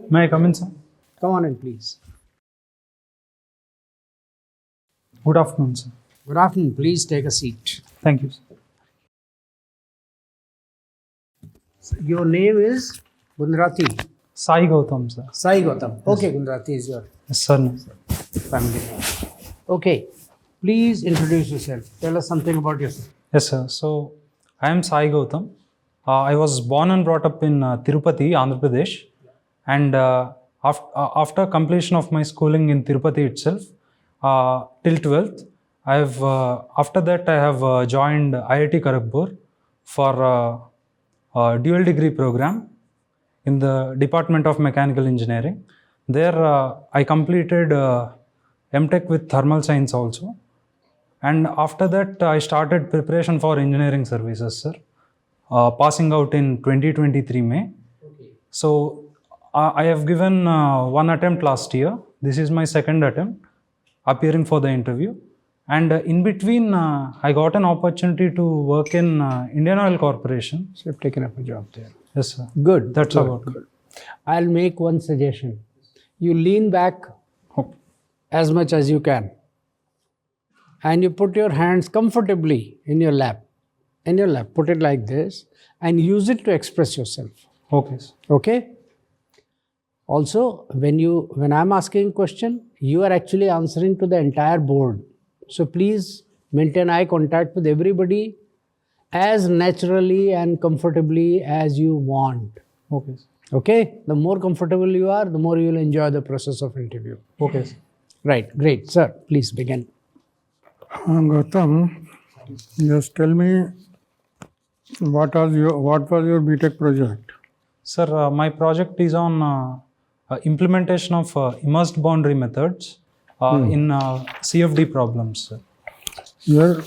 May I come in, sir? Come on in, please. Good afternoon, sir. Good afternoon. Please take a seat. Thank you, sir. Your name is Gundrati. Sai Goutham, sir. Sai Goutham. Okay, Gundrati is your Yes, sir. No. family name. Okay. Please introduce yourself. Tell us something about yourself. Yes, sir. So, I am Sai Goutham. I was born and brought up in Tirupati, Andhra Pradesh. And after completion of my schooling in Tirupati itself, till 12th, after that I have joined IIT Kharagpur for a dual degree program in the Department of Mechanical Engineering. There I completed MTech with Thermal Science also. And after that I started preparation for engineering services, sir. Passing out in 2023 May. Okay. So I have given one attempt last year. This is my second attempt appearing for the interview. And in between, I got an opportunity to work in Indian Oil Corporation. So you've taken up a job there. Yes, sir. Good. That's good, about good. I'll make one suggestion. You lean back Okay. as much as you can. And you put your hands comfortably in your lap. In your lap. Put it like this. And use it to express yourself. Okay, sir. Okay? Also, when I'm asking a question, you are actually answering to the entire board. So please maintain eye contact with everybody as naturally and comfortably as you want. Okay, sir. Okay? The more comfortable you are, the more you will enjoy the process of interview. Okay, sir. Right. Great. Sir, please begin. Goutham, just tell me what was your BTech project? Sir, my project is on implementation of immersed boundary methods in CFD problems, sir. Your,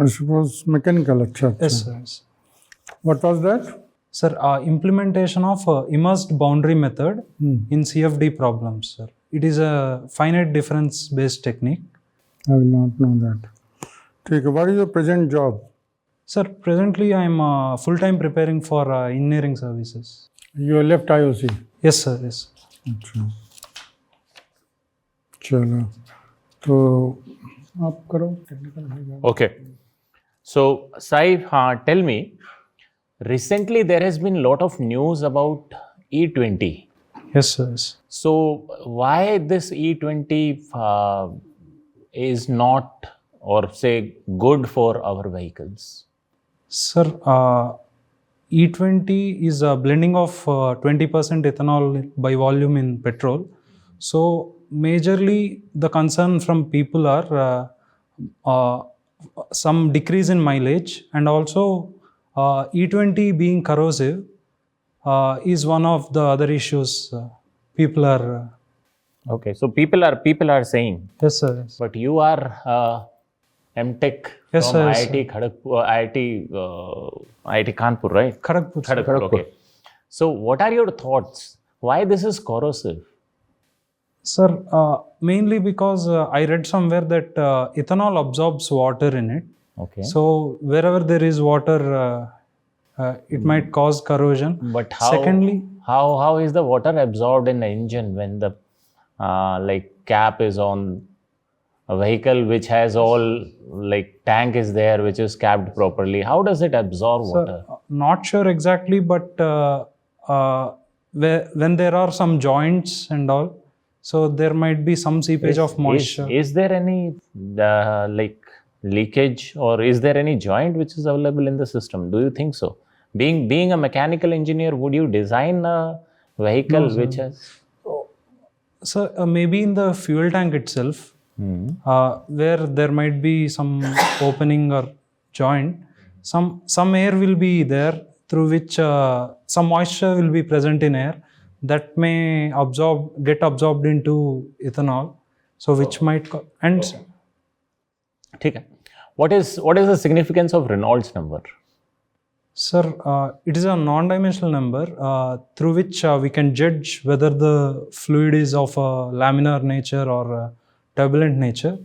I suppose, mechanical. Achha, Yes, sir. Yes. What was that? Sir, implementation of immersed boundary method in CFD problems, sir. It is a finite difference based technique. I will not know that. Okay, what is your present job? Sir, presently I am full-time preparing for engineering services. You left IOC. Yes, sir. Yes. अच्छा चलो तो आप करो technical. Okay. So, Sai, tell me, recently there has been a lot of news about E20. Yes, sir. Yes. So, why this E20 is not, or say, good for our vehicles? Sir, E20 is a blending of 20% ethanol by volume in petrol. So, majorly the concern from people are some decrease in mileage, and also E20 being corrosive is one of the other issues people are. Okay, so people are saying. Yes, sir. Yes. But you are MTech Yes, from sir, yes, IIT Kharagpur, IIT Kanpur, right? Kharagpur. Sir. Okay. So, what are your thoughts? Why this is corrosive? Sir, mainly because I read somewhere that ethanol absorbs water in it. Okay. So, wherever there is water, it might cause corrosion. But how? Secondly, how is the water absorbed in the engine when the cap is on a vehicle which has all tank is there which is capped properly? How does it absorb water? Not sure exactly, but when there are some joints and all, so there might be some seepage of moisture. Is there any leakage, or is there any joint which is available in the system? Do you think so? Being a mechanical engineer, would you design a vehicle which has? So maybe in the fuel tank itself, where there might be some opening or joint, some air will be there through which some moisture will be present in air that may get absorbed into ethanol. So which might Okay. What is the significance of Reynolds number? Sir, it is a non-dimensional number through which we can judge whether the fluid is of a laminar nature or a turbulent nature.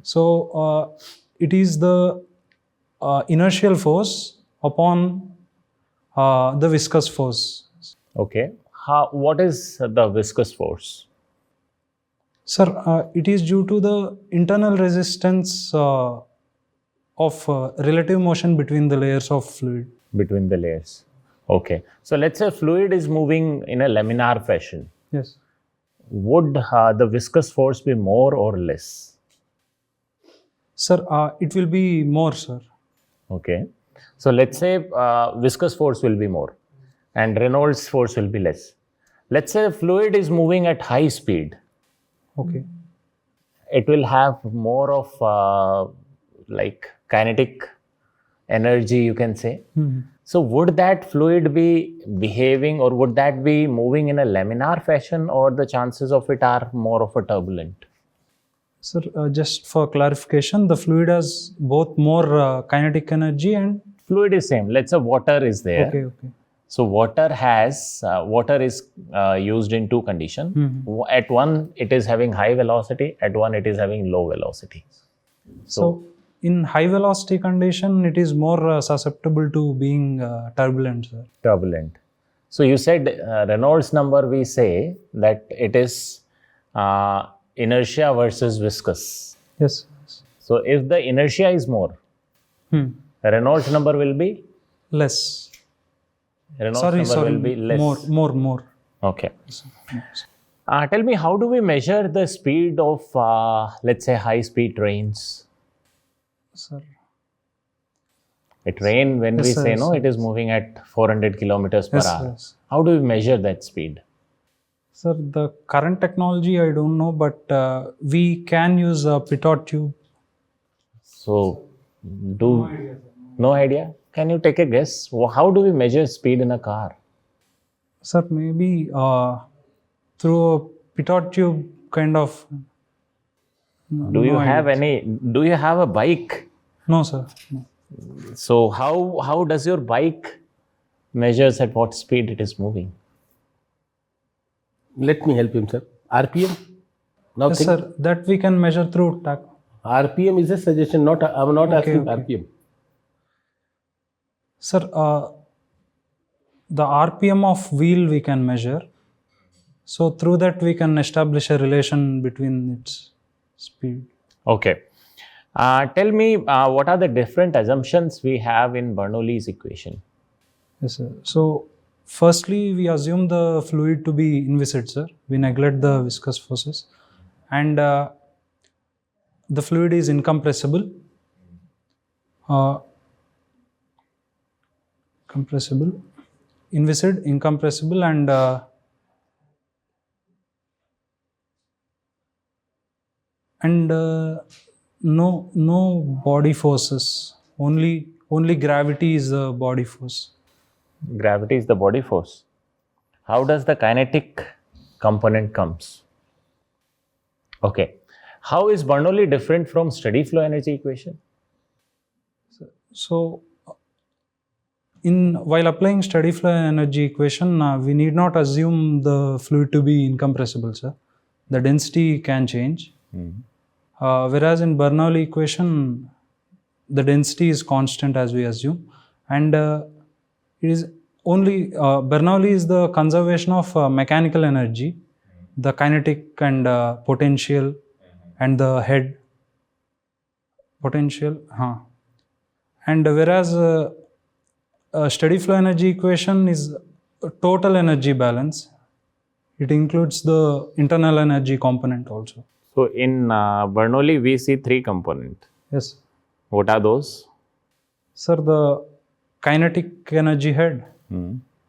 So, it is the inertial force upon the viscous force. Okay. what is the viscous force? Sir, it is due to the internal resistance of relative motion between the layers of fluid. Between the layers. Okay. So let's say fluid is moving in a laminar fashion. Yes. Would the viscous force be more or less? Sir, it will be more, sir. Okay. So let's say viscous force will be more and Reynolds force will be less. Let's say the fluid is moving at high speed. Okay. It will have more of like kinetic energy, you can say. So would that fluid be behaving, or would that be moving in a laminar fashion, or the chances of it are more of a turbulent? Sir, just for clarification, the fluid has both more kinetic energy and... Fluid is same. Let's say water is there. Okay, okay. So water is used in two conditions. At one, it is having high velocity. At one, it is having low velocity. So in high velocity condition, it is more susceptible to being turbulent, sir. Turbulent. So you said Reynolds number, we say that it is inertia versus viscous. Yes. So if the inertia is more, Reynolds number will be less. Reynolds number will be less. More. Okay. Tell me, how do we measure the speed of, let's say, high-speed trains? Sir. A train, when we say, no, it is moving at 400 kilometers per hour. Yes. How do we measure that speed? Sir, the current technology, I don't know, but we can use a pitot tube. So, no idea? Can you take a guess? How do we measure speed in a car? Sir, maybe through a pitot tube kind of. Do you have a bike? No, sir. No. So how does your bike measures at what speed it is moving? Let me help him, sir. RPM? Now Yes, think. sir. That we can measure through tack. RPM is a suggestion, not I'm not asking okay. RPM. Sir, the RPM of wheel we can measure. So through that we can establish a relation between its speed. Okay. Tell me, what are the different assumptions we have in Bernoulli's equation? Yes, sir. So firstly, we assume the fluid to be inviscid, sir. We neglect the viscous forces. And the fluid is incompressible. Inviscid, incompressible, and no body forces. Only gravity is the body force. Gravity is the body force. How does the kinetic component comes? Okay. How is Bernoulli different from steady flow energy equation? So, while applying steady flow energy equation, we need not assume the fluid to be incompressible, sir. The density can change. Whereas in Bernoulli equation, the density is constant as we assume, and it is only Bernoulli is the conservation of mechanical energy, the kinetic and potential, and the head potential. And whereas steady flow energy equation is a total energy balance. It includes the internal energy component also. So in Bernoulli, we see three components. Yes. What are those? Sir, the kinetic energy head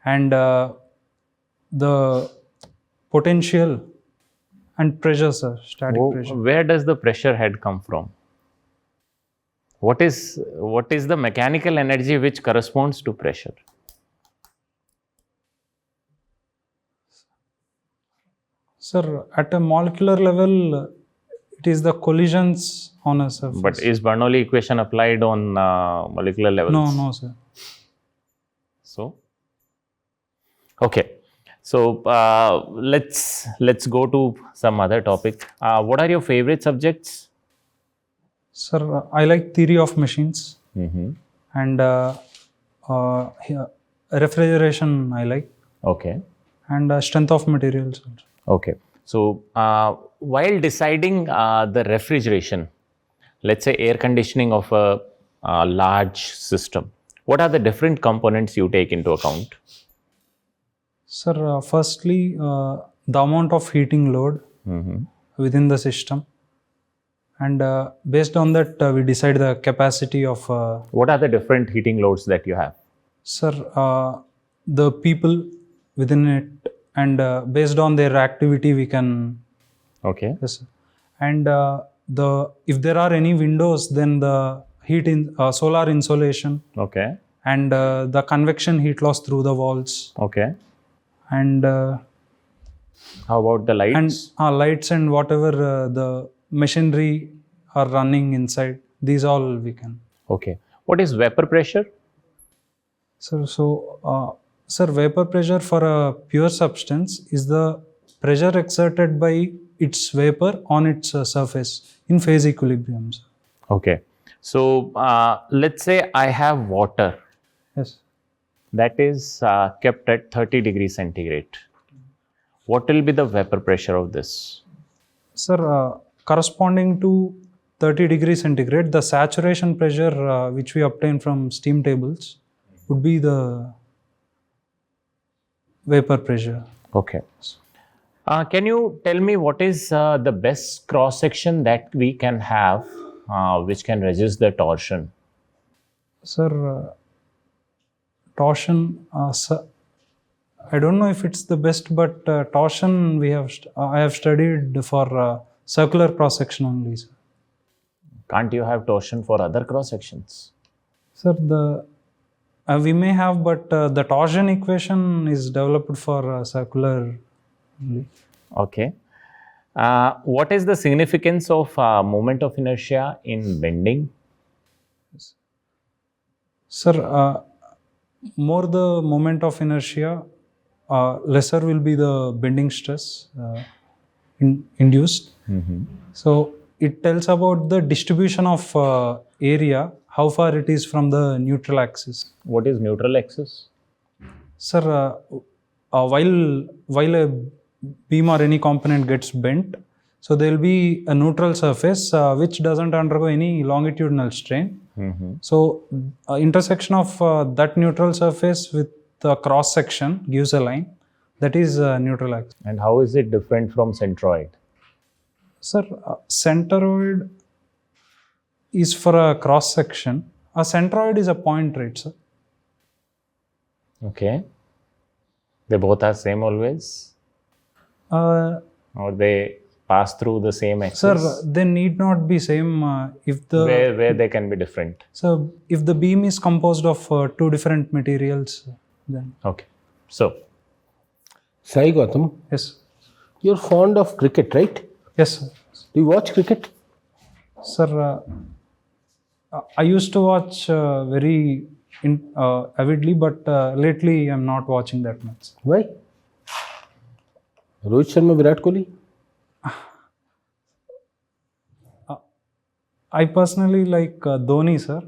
and the potential and pressure, sir, static pressure. Where does the pressure head come from? What is the mechanical energy which corresponds to pressure? Sir, at a molecular level, it is the collisions on a surface. But is Bernoulli equation applied on molecular levels? No, sir. So, okay. So let's go to some other topic. What are your favorite subjects? Sir, I like theory of machines and refrigeration I like. Okay. and strength of materials also. Okay. So, while deciding the refrigeration, let's say air conditioning of a large system, what are the different components you take into account? Sir, firstly, the amount of heating load within the system, and based on that, we decide the capacity of. What are the different heating loads that you have? Sir, the people within it, and based on their activity, we can. Okay. Yes, sir. And if there are any windows, then the heat in solar insulation, Okay. and the convection heat loss through the walls, Okay. and How about the lights? lights and whatever the machinery are running inside. These all we can. Okay. What is vapor pressure? Sir, vapor pressure for a pure substance is the pressure exerted by its vapor on its surface in phase equilibrium. Sir. Okay. So, let's say I have water Yes. that is kept at 30 degrees centigrade. What will be the vapor pressure of this? Sir, corresponding to 30 degrees centigrade, the saturation pressure which we obtain from steam tables would be the vapor pressure. Okay. Can you tell me what is the best cross section that we can have which can resist the torsion? Sir, torsion, I don't know if it's the best, but torsion I have studied for circular cross section only, sir. Can't you have torsion for other cross sections? Sir, we may have, but the torsion equation is developed for circular only. Okay. What is the significance of moment of inertia in bending? Sir, more the moment of inertia, lesser will be the bending stress induced. So it tells about the distribution of area, how far it is from the neutral axis. What is neutral axis? Sir, while a beam or any component gets bent, so there will be a neutral surface which doesn't undergo any longitudinal strain. So intersection of that neutral surface with the cross section gives a line that is neutral axis. And how is it different from centroid? Sir, centroid is for a cross section. A centroid is a point, right, sir? Okay. They both are same always? Or they pass through the same axis? Sir, they need not be same if the... Where they can be different? So, if the beam is composed of two different materials, then... Okay. So... Sai Goutham, Yes. you're fond of cricket, right? Yes, sir. Do you watch cricket? Sir, I used to watch very avidly, but lately I'm not watching that much. Why? Rohit Sharma, Virat Kohli? I personally like Dhoni, sir.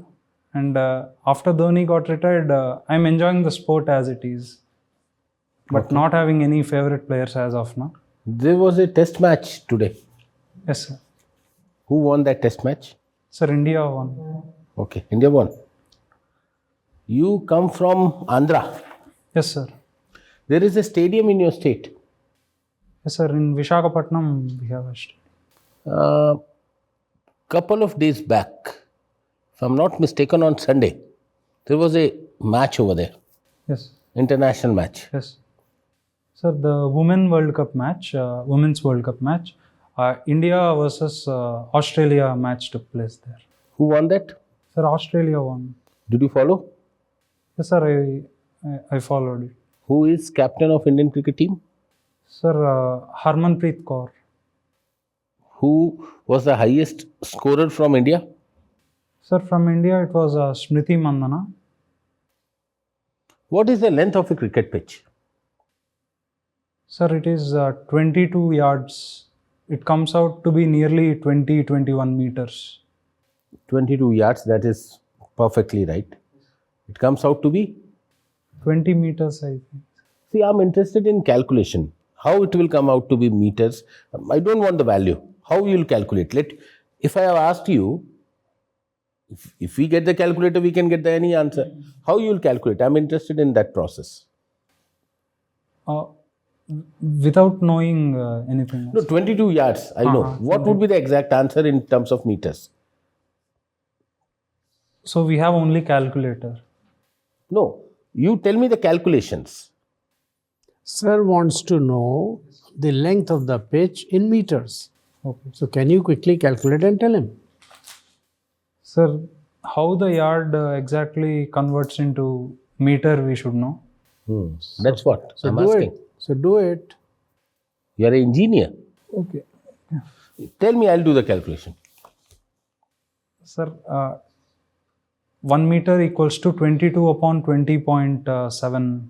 And after Dhoni got retired, I'm enjoying the sport as it is. But not having any favorite players as of now. There was a test match today. Yes, sir. Who won that test match? Sir, India won. Okay, India won. You come from Andhra. Yes, sir. There is a stadium in your state. Yes, sir. In Visakhapatnam, we have a stadium. Couple of days back, if I'm not mistaken, on Sunday, there was a match over there, Yes. international match. Yes. Sir, the Women's World Cup match, India versus Australia match took place there. Who won that? Sir, Australia won. Did you follow? Yes, sir, I followed it. Who is captain of Indian cricket team? Sir, Harmanpreet Kaur. Who was the highest scorer from India? Sir, from India, it was Smriti Mandana. What is the length of a cricket pitch? Sir, it is 22 yards. It comes out to be nearly 21 meters. 22 yards, that is perfectly right. It comes out to be? 20 meters, I think. See, I'm interested in calculation. How it will come out to be meters. I don't want the value. How you will calculate. If I have asked you, if we get the calculator, we can get any answer. How you will calculate? I'm interested in that process. Without knowing anything No, else. 22 yards, I know. What would be the exact answer in terms of meters? So we have only calculator. No, you tell me the calculations. Sir wants to know the length of the pitch in meters. Okay. So can you quickly calculate and tell him? Sir, how the yard exactly converts into meter we should know. That's what So I'm do asking. it. So do it. You are an engineer. Okay. Tell me, I'll do the calculation. Sir, 1 meter equals to 22 upon 20.7.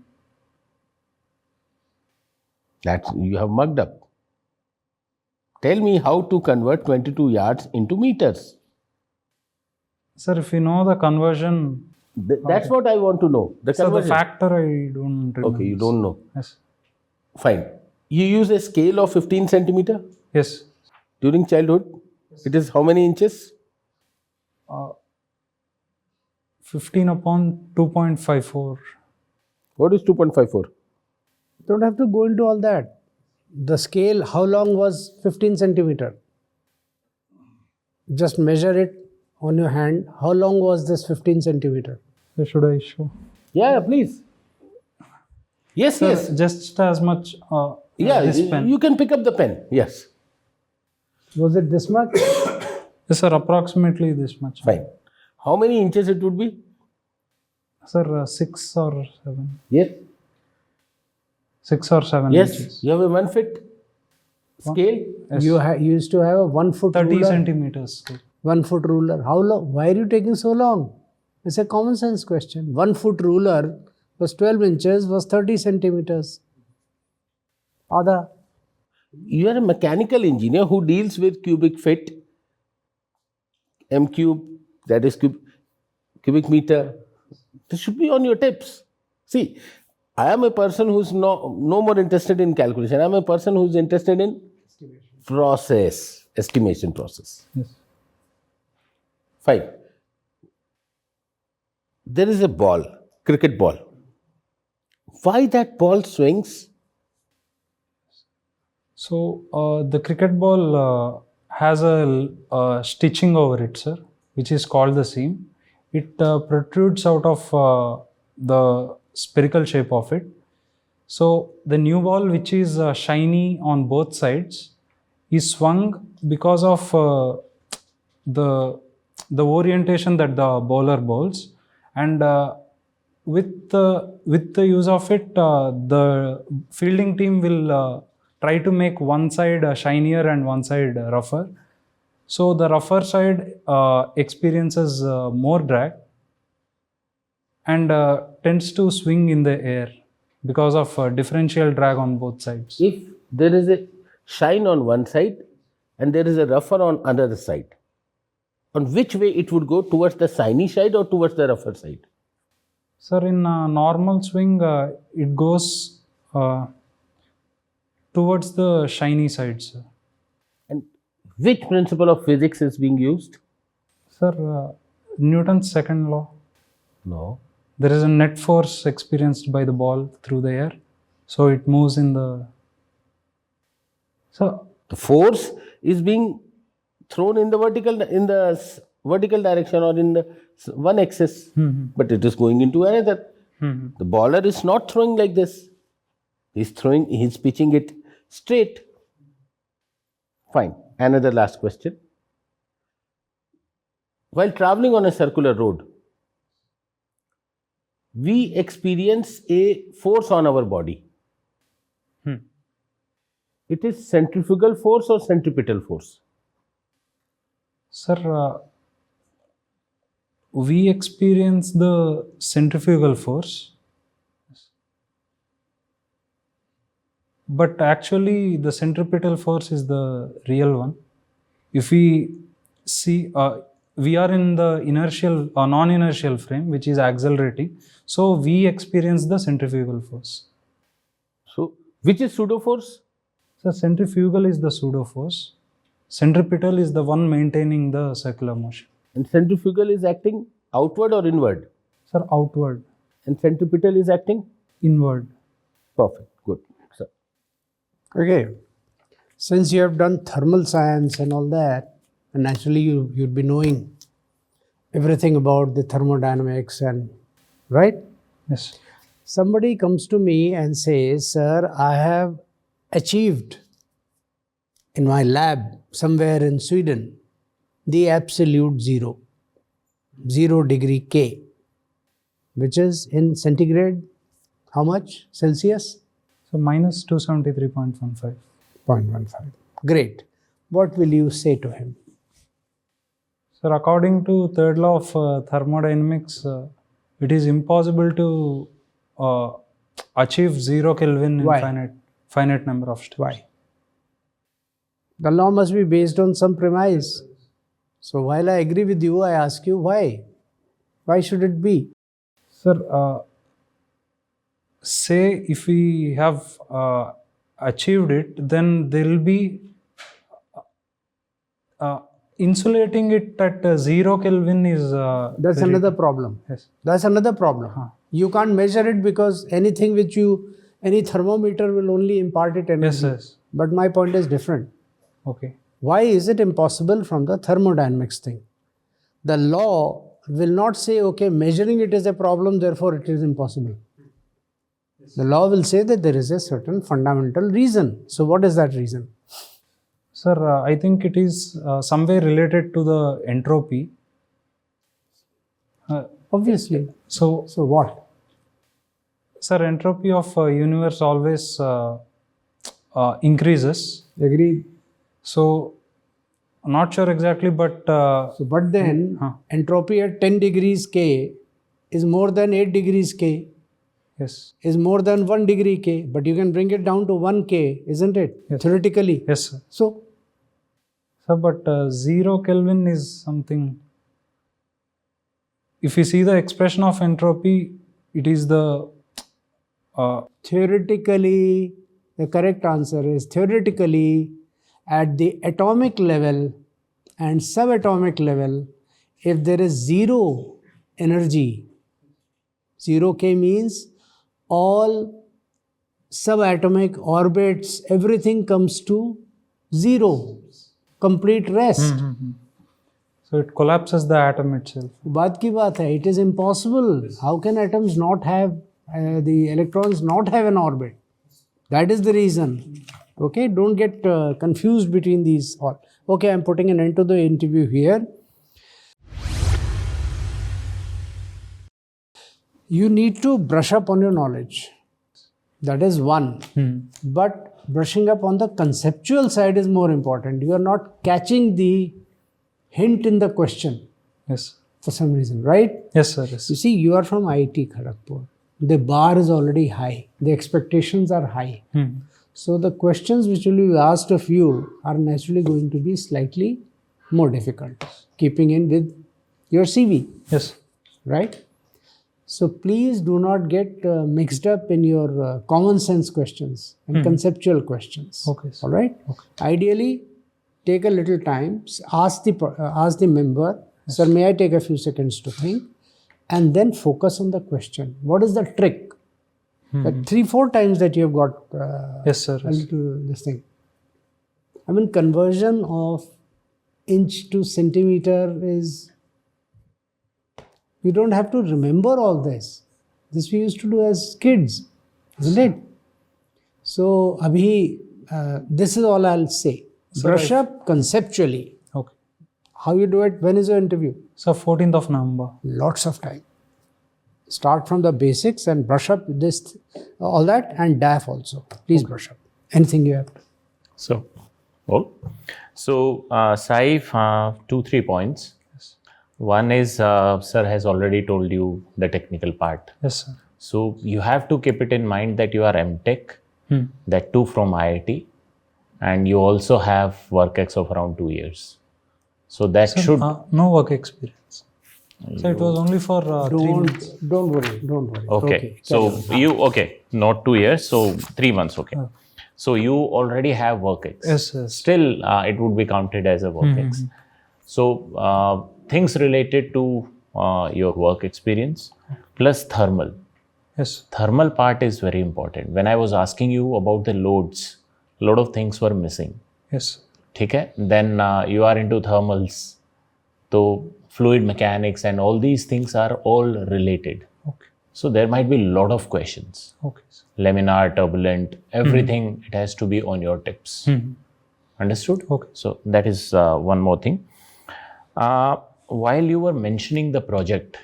That's, you have mugged up. Tell me how to convert 22 yards into meters. Sir, if you know the conversion, That's what I want to know. The sir, the conversion. factor I don't remember. Okay, you don't know. Yes. Fine. You use a scale of 15 centimeter Yes. during childhood. It is how many inches? 15 upon 2.54. What is 2.54? Don't have to go into all that. The scale, how long was 15 centimeter? Just measure it on your hand. How long was this 15 centimeter? Should I show? Yeah, please. Yes, Sir, yes. just as much. Yeah, this pen. you can pick up the pen. Yes. Was it this much? Yes, sir, approximately this much. Fine. How many inches it would be? Sir, 6 or 7. Yes. 6 or 7 Yes. inches. You have a 1 foot scale? Yes. You used to have a 1 foot 30 ruler. centimeters. Sir. 1 foot ruler. How long? Why are you taking so long? It's a common sense question. 1 foot ruler was 12 inches, was 30 centimeters. Ada. You are a mechanical engineer who deals with cubic feet, m cube, that is cubic meter. This should be on your tips. See, I am a person who's no more interested in calculation. I am a person who's interested in process, estimation process. Yes. Fine. There is a ball, cricket ball. Why that ball swings? So, the cricket ball has a stitching over it, sir, which is called the seam. It protrudes out of the spherical shape of it. So, the new ball, which is shiny on both sides, is swung because of the orientation that the bowler bowls, and with the use of it, the fielding team will try to make one side shinier and one side rougher. So the rougher side experiences more drag and tends to swing in the air because of differential drag on both sides. If there is a shine on one side and there is a rougher on another side, on which way it would go, towards the shiny side or towards the rougher side? Sir, in normal swing, it goes towards the shiny side, sir. And which principle of physics is being used? Sir, Newton's second law. No. There is a net force experienced by the ball through the air, so it moves in the. So The force is being thrown in the vertical direction or in the one axis, but it is going into another. The bowler is not throwing like this. He's pitching it straight. Fine. Another last question. While traveling on a circular road, we experience a force on our body. It is centrifugal force or centripetal force? Sir, we experience the centrifugal force, but actually the centripetal force is the real one. If we see, we are in the inertial or non-inertial frame, which is accelerating, so we experience the centrifugal force. Which is pseudo force? So centrifugal is the pseudo force. Centripetal is the one maintaining the circular motion. And centrifugal is acting outward or inward? Sir, outward, And centripetal is acting? inward. Perfect. Good. Sir. Okay. Since you have done thermal science and all that, and naturally you'd be knowing everything about the thermodynamics and right? Yes. Somebody comes to me and says, sir, I have achieved in my lab somewhere in Sweden the absolute 0 degree K, which is in centigrade, how much? Celsius? So minus 273.15. 0.15. Great. What will you say to him? Sir, according to third law of thermodynamics, it is impossible to achieve 0 Kelvin Why? in finite number of steps. Why? The law must be based on some premise. So while I agree with you, I ask you why? Why should it be? Sir, say if we have achieved it, then there will be insulating it at 0 Kelvin is That's very- another problem. Yes. That's another problem. You can't measure it because anything which any thermometer will only impart it energy. Yes, yes. But my point is different. Okay. Why is it impossible from the thermodynamics thing? The law will not say, okay, measuring it is a problem, therefore it is impossible. The law will say that there is a certain fundamental reason. So what is that reason? Sir, I think it is somewhere related to the entropy. Obviously. So, So what? sir, entropy of universe always increases. Agreed. So, not sure exactly, but But then entropy at 10 degrees K is more than 8 degrees K, yes, is more than 1 degree K, but you can bring it down to 1 K, isn't it? Yes. Theoretically. yes, sir. So, Sir, but 0 Kelvin is something. If you see the expression of entropy, it is the theoretically, the correct answer is theoretically at the atomic level and subatomic level, if there is zero energy, 0 K means all subatomic orbits, everything comes to 0, complete rest. so it collapses the atom itself. बात की बात है, it is impossible. How can atoms not have, the electrons not have an orbit? That is the reason. Okay, don't get confused between these all. Okay, I'm putting an end to the interview here. You need to brush up on your knowledge. That is one. But brushing up on the conceptual side is more important. You are not catching the hint in the question Yes, for some reason, right? yes, sir. Yes. You see, you are from IIT Kharagpur. The bar is already high. The expectations are high. So the questions which will be asked of you are naturally going to be slightly more difficult, keeping in with your CV, Yes. right? So please do not get mixed up in your common sense questions and conceptual questions. Okay, sir. All right? Ideally, take a little time, ask the member, sir, may I take a few seconds to think? And then focus on the question. What is the trick? The 3-4 times that you have got Yes, sir. a Yes. little this thing. I mean, conversion of inch to centimeter is, you don't have to remember all this. This we used to do as kids, isn't it? So, this is all I'll say. Brush up conceptually. Okay. How you do it? When is your interview? So 14th of November. Lots of time. Start from the basics and brush up this, all that, and DAF also. Please brush up. Anything you have to. So, Saif, 2-3 points. One is, sir has already told you the technical part. Yes, sir. So, you have to keep it in mind that you are MTech, that too from IIT, and you also have work ex of around 2 years. So, that should, No work experience. So it was only for 3 months. Don't worry, don't worry. Okay. So not 2 years, so 3 months. Okay. So you already have work ex. Yes. Still, it would be counted as a work ex. So things related to your work experience plus thermal. Yes. Thermal part is very important. When I was asking you about the loads, a lot of things were missing. Yes. Okay. Then you are into thermals. So fluid mechanics and all these things are all related. Okay. So there might be a lot of questions. Okay. Laminar, turbulent, everything, it has to be on your tips. Understood? Okay. So that is one more thing. While you were mentioning the project,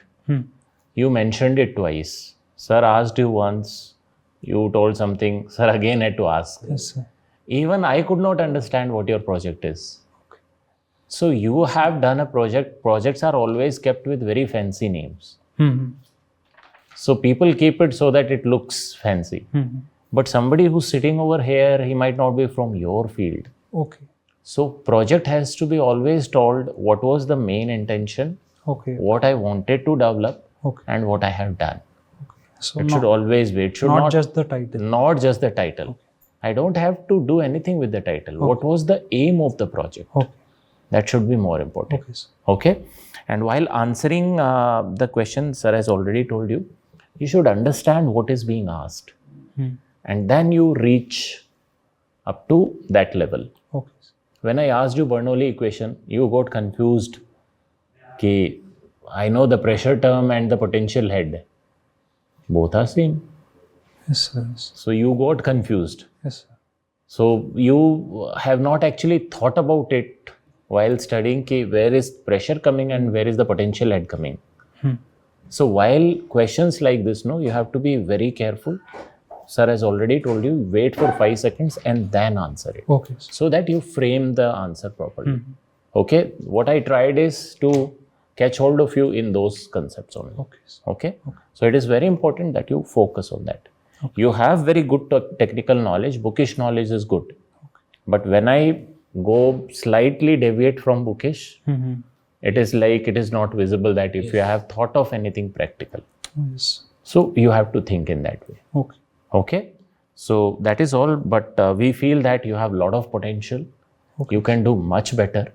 you mentioned it twice. Sir asked you once, you told something, sir again had to ask. Yes, sir. Even I could not understand what your project is. So you have done a project. Projects are always kept with very fancy names. So people keep it so that it looks fancy. But somebody who's sitting over here, he might not be from your field. Okay. So project has to be always told what was the main intention, Okay. what I wanted to develop, Okay. and what I have done. So It should always be. It should not just the title. Not just the title. I don't have to do anything with the title. What was the aim of the project? Okay. That should be more important. Okay, sir. Okay. And while answering the question, sir has already told you, you should understand what is being asked. And then you reach up to that level. Okay. When I asked you Bernoulli equation, you got confused. Okay, I know the pressure term and the potential head. Both are same. Yes, sir. Yes, So you got confused. yes, sir. So you have not actually thought about it while studying where is pressure coming and where is the potential head coming. So while questions like this, you have to be very careful. Sir has already told you, wait for 5 seconds and then answer it. Okay, sir. So that you frame the answer properly. Okay. What I tried is to catch hold of you in those concepts only. Okay, sir. Okay. So it is very important that you focus on that. You have very good technical knowledge. Bookish knowledge is good. But when I go slightly deviate from bookish, it is like it is not visible that if you have thought of anything practical. Yes. So you have to think in that way. Okay. Okay. So that is all. But we feel that you have a lot of potential. You can do much better.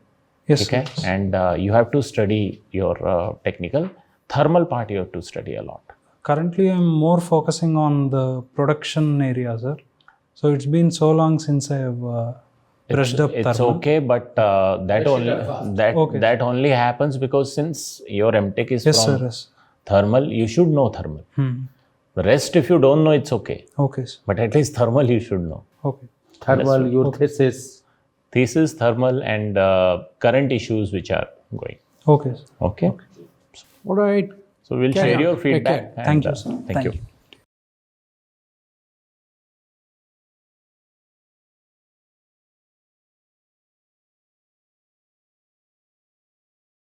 Yes, Okay. sir. And you have to study your technical. Thermal part you have to study a lot. Currently, I'm more focusing on the production area, sir. So it's been so long since I have brushed up It's thermal. okay, but that only happens because since your MTech is Yes, from sir. Yes. thermal, you should know thermal. The rest, if you don't know, it's okay. Okay, sir. But at least thermal you should know. Okay. Thermal, your thesis. Thesis, thermal, and current issues which are going. Okay, sir. Okay. All right. So we'll share your feedback. Thank you, and, sir. Thank you.